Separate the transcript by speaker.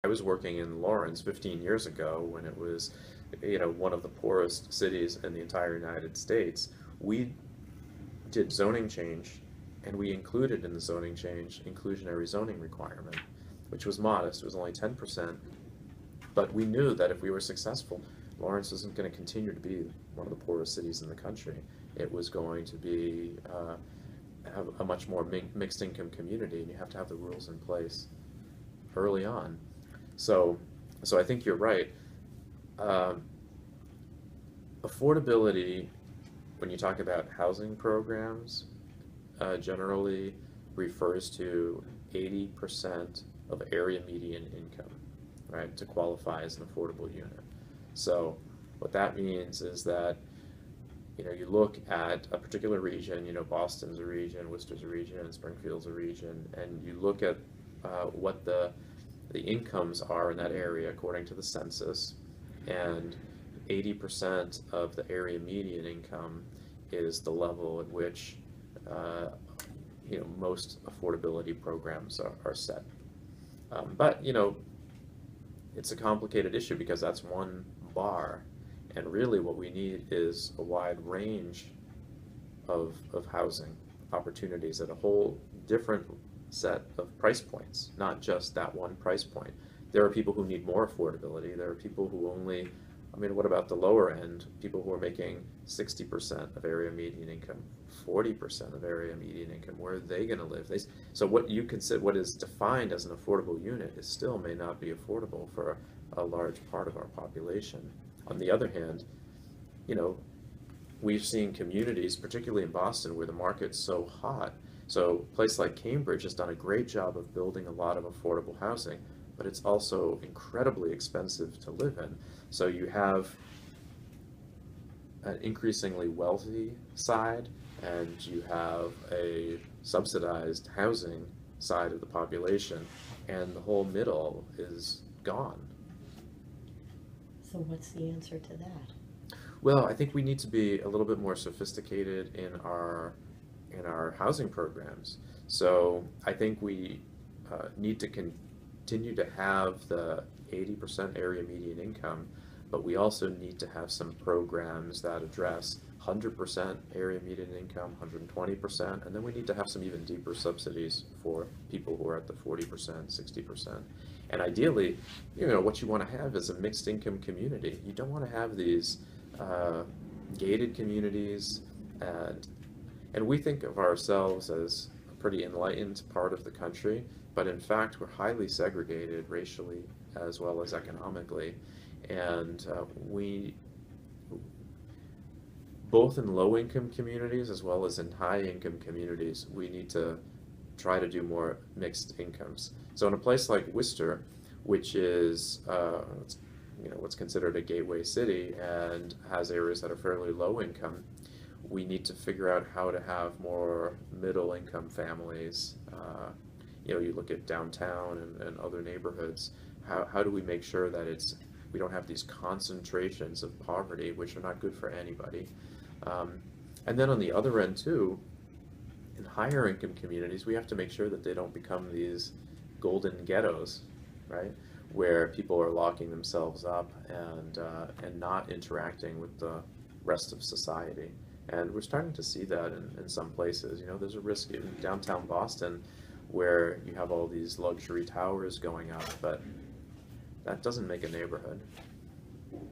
Speaker 1: I was working in Lawrence 15 years ago when it was, one of the poorest cities in the entire United States. We did zoning change, and we included in the zoning change inclusionary zoning requirement, which was modest. It was only 10%, but we knew that if we were successful, Lawrence isn't going to continue to be one of the poorest cities in the country. It was going to be have a much more mixed income community, and you have to have the rules in place early on. So, so I think you're right. Um, Affordability, when you talk about housing programs, generally refers to 80% of area median income, right, to qualify as an affordable unit. So what that means is that, you look at a particular region, Boston's a region, Worcester's a region, Springfield's a region, and you look at what the incomes are in that area according to the census, and 80% of the area median income is the level at which most affordability programs are set. But it's a complicated issue because that's one bar, and really what we need is a wide range of housing opportunities at a whole different set of price points, not just that one price point. There are people who need more affordability. There are people who only, what about the lower end? People who are making 60% of area median income, 40% of area median income. Where are they going to live? So what you consider, what is defined as an affordable unit, is still may not be affordable for a large part of our population. On the other hand, we've seen communities, particularly in Boston, where the market's so hot. So a place like Cambridge has done a great job of building a lot of affordable housing, but it's also incredibly expensive to live in. So you have an increasingly wealthy side, and you have a subsidized housing side of the population, and the whole middle is gone.
Speaker 2: So what's the answer to that?
Speaker 1: Well, I think we need to be a little bit more sophisticated in our housing programs. So I think we need to continue to have the 80% area median income, but we also need to have some programs that address 100% area median income, 120%, and then we need to have some even deeper subsidies for people who are at the 40%, 60%. And ideally, what you want to have is a mixed income community. You don't want to have these gated communities, and we think of ourselves as a pretty enlightened part of the country, but in fact we're highly segregated racially as well as economically, and we, both in low-income communities as well as in high-income communities, we need to try to do more mixed incomes. So in a place like Worcester, which is what's considered a gateway city and has areas that are fairly low income, we need to figure out how to have more middle income families. You look at downtown and other neighborhoods, how do we make sure that we don't have these concentrations of poverty, which are not good for anybody. And then on the other end too, in higher income communities, we have to make sure that they don't become these golden ghettos, right? Where people are locking themselves up and not interacting with the rest of society. And we're starting to see that in some places. There's a risk in downtown Boston where you have all these luxury towers going up, but that doesn't make a neighborhood.